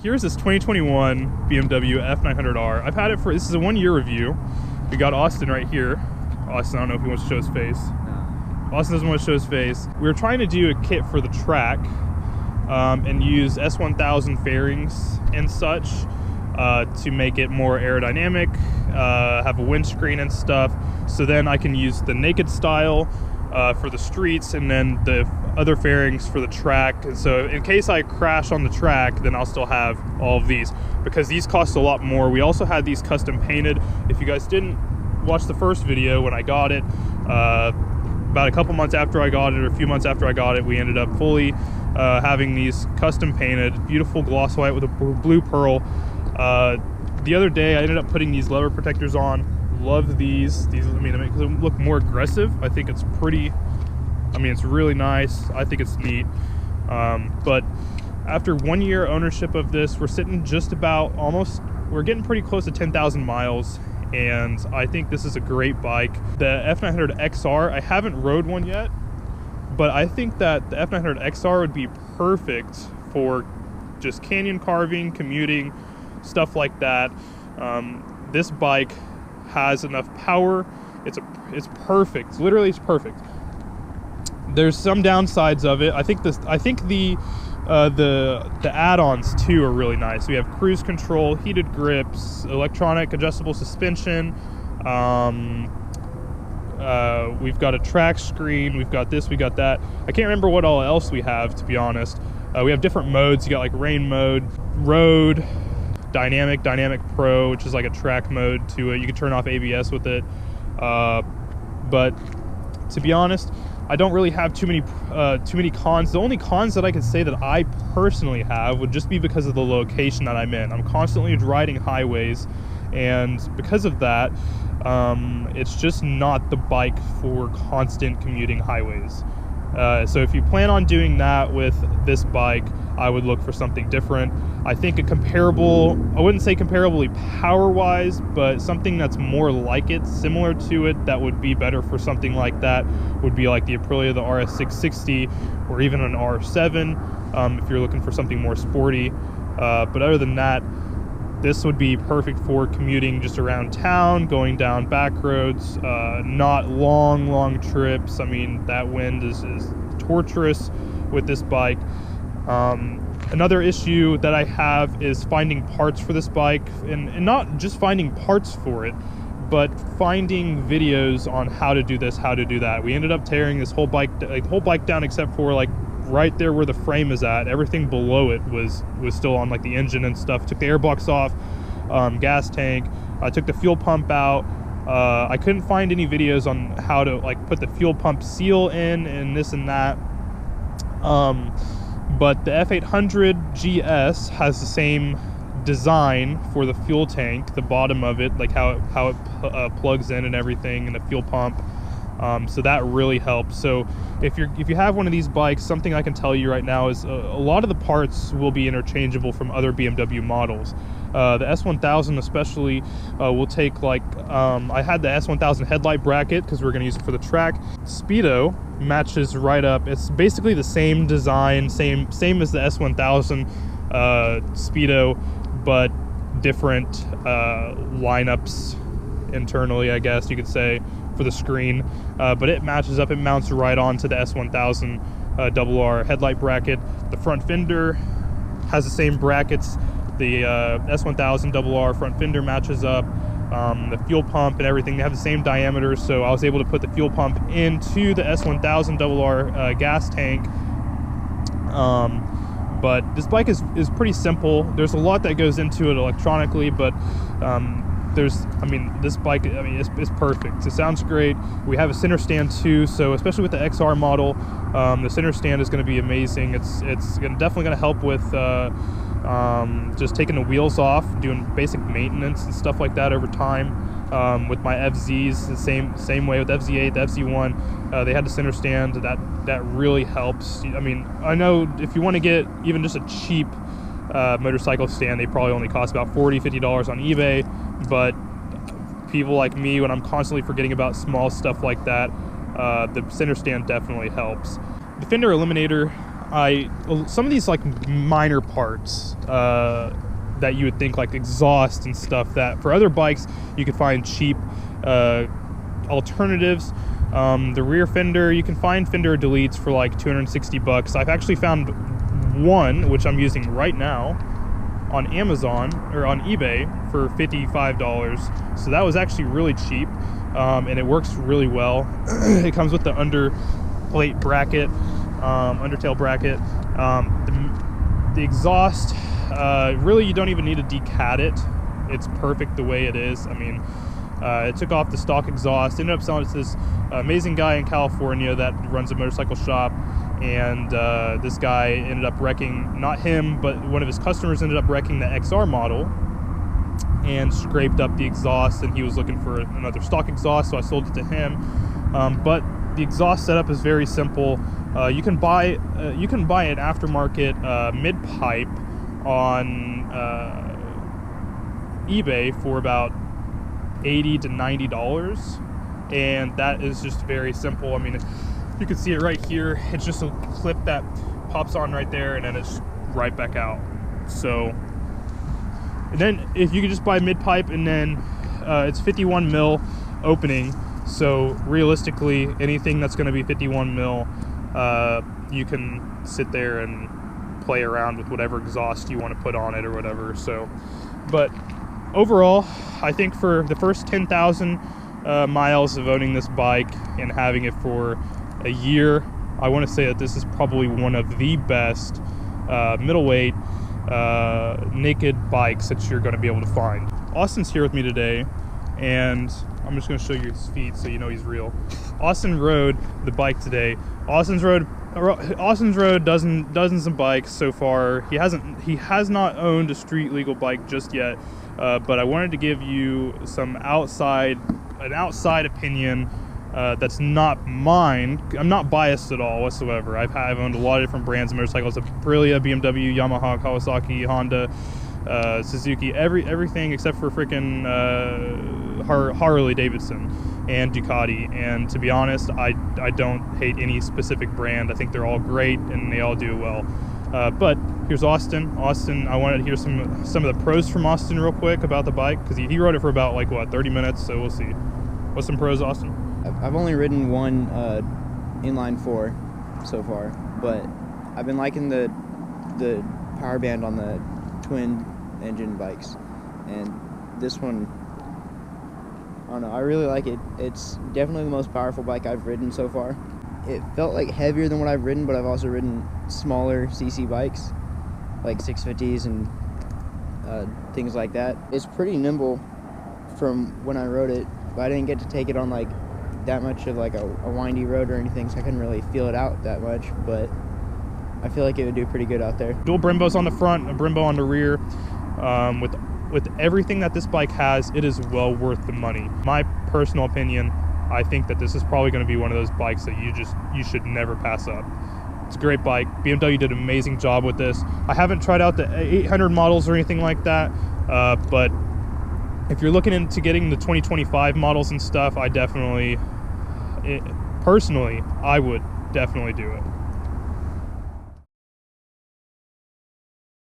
Here's this 2021 BMW F900R. I've had it for, this is a 1-year review. We got Austin right here. Austin, I don't know if he wants to show his face. Austin doesn't want to show his face. We were trying to do a kit for the track and use S1000 fairings and such to make it more aerodynamic, have a windscreen and stuff. So then I can use the naked style for the streets and then the other fairings for the track. And so in case I crash on the track, then I'll still have all of these, because these cost a lot more. We also had these custom painted. If you guys didn't watch the first video when I got it, about a couple months after I got it, or a few months after I got it, we ended up fully having these custom painted, beautiful gloss white with a blue pearl. The other day I ended up putting these lever protectors on. Love these. I mean, they make them look more aggressive. I think it's pretty, I mean, it's really nice. I think it's neat. But after 1 year ownership of this, we're sitting just about we're getting pretty close to 10,000 miles. And I think this is a great bike. The F900XR, I haven't rode one yet, but I think that the F900XR would be perfect for just canyon carving, commuting, stuff like that. This bike has enough power. It's perfect. Literally, it's perfect. There's some downsides of it. I think the add-ons too are really nice. We have cruise control, heated grips, electronic adjustable suspension. We've got a track screen. We've got this. We got that. I can't remember what all else we have, to be honest. We have different modes. You got like rain mode, road, dynamic pro, which is like a track mode to it. You can turn off ABS with it. But to be honest, I don't really have too many cons. The only cons that I could say that I personally have would just be because of the location that I'm in. I'm constantly riding highways, and because of that, it's just not the bike for constant commuting highways. So if you plan on doing that with this bike, I would look for something different. I think a comparable, I wouldn't say comparably power-wise, but something that's more like it, similar to it, that would be better for something like that would be like the Aprilia, the RS660, or even an R7, if you're looking for something more sporty. But other than that, this would be perfect for commuting just around town, going down back roads, not long trips. I mean, that wind is torturous with this bike. Another issue that I have is finding parts for this bike, and not just finding parts for it, but finding videos on how to do this, how to do that. We ended up tearing this whole bike down except for like right there where the frame is at. Everything below it was still on, like the engine and stuff. Took the airbox off, gas tank. I took the fuel pump out. I couldn't find any videos on how to like put the fuel pump seal in and this and that. But the F800 GS has the same design for the fuel tank, the bottom of it, like how it plugs in and everything, and the fuel pump. So that really helps. So if you have one of these bikes, something I can tell you right now is a lot of the parts will be interchangeable from other BMW models. The S1000 especially will take, like, I had the S1000 headlight bracket because we're going to use it for the track. Speedo matches right up. It's basically the same design, same as the S1000 Speedo, but different lineups internally, I guess you could say, for the screen. But it matches up. It mounts right onto the S1000 RR headlight bracket. The front fender has the same brackets. The S1000 RR front fender matches up. The fuel pump and everything, they have the same diameter, so I was able to put the fuel pump into the S1000 RR gas tank. But this bike is pretty simple. There's a lot that goes into it electronically, but this bike, it's perfect. It sounds great. We have a center stand too, so especially with the XR model, the center stand is going to be amazing. It's definitely going to help with just taking the wheels off, doing basic maintenance and stuff like that over time. With my FZs, the same way with FZ8, the FZ1, they had the center stand. That really helps. I mean, I know if you want to get even just a cheap motorcycle stand, they probably only cost about $40–50 on eBay, but people like me, when I'm constantly forgetting about small stuff like that, the center stand definitely helps. The fender eliminator, some of these like minor parts that you would think like exhaust and stuff that for other bikes you could find cheap alternatives. The rear fender, you can find fender deletes for like 260 bucks. I've actually found one, which I'm using right now, on Amazon or on eBay for $55. So that was actually really cheap, and it works really well. It comes with the underplate bracket, undertail bracket. The exhaust, really you don't even need to decat it. It's perfect the way it is. I mean, it took off the stock exhaust, ended up selling it to this amazing guy in California that runs a motorcycle shop, and this guy ended up wrecking, not him, but one of his customers ended up wrecking the XR model and scraped up the exhaust, and he was looking for another stock exhaust, so I sold it to him. But the exhaust setup is very simple. You can buy an aftermarket mid-pipe on eBay for about $80 to $90, and that is just very simple. I mean, you can see it right here. It's just a clip that pops on right there, and then it's right back out. So, and then if you could just buy mid-pipe, and then it's 51 mil opening, so realistically anything that's going to be 51 mil, you can sit there and play around with whatever exhaust you want to put on it or whatever. So, but overall, I think for the first 10,000 miles of owning this bike and having it for a year, I want to say that this is probably one of the best middleweight naked bikes that you're going to be able to find. Austin's here with me today, and I'm just going to show you his feet so you know he's real. Austin rode the bike today. Austin's rode dozens of bikes so far. He has not owned a street legal bike just yet, but I wanted to give you an outside opinion that's not mine. I'm not biased at all whatsoever. I've owned a lot of different brands of motorcycles: Aprilia, BMW, Yamaha, Kawasaki, Honda, Suzuki, everything except for freaking Harley Davidson and Ducati. And to be honest, I don't hate any specific brand. I think they're all great and they all do well. But here's Austin. I wanted to hear some of the pros from Austin real quick about the bike, because he rode it for about like what, 30 minutes. So we'll see. What's some pros, Austin? I've only ridden one inline 4 so far, but I've been liking the power band on the twin engine bikes, and this one, I don't know, I really like it. It's definitely the most powerful bike I've ridden so far. It felt like heavier than what I've ridden, but I've also ridden smaller CC bikes like 650s and things like that. It's pretty nimble from when I rode it, but I didn't get to take it on like that much of like a windy road or anything, so I couldn't really feel it out that much, but I feel like it would do pretty good out there. Dual Brembos on the front, a Brembo on the rear. With everything that this bike has, it is well worth the money. My personal opinion, I think that this is probably going to be one of those bikes that you should never pass up. It's a great bike. BMW did an amazing job with this. I haven't tried out the 800 models or anything like that, but if you're looking into getting the 2025 models and stuff, personally, I would definitely do it.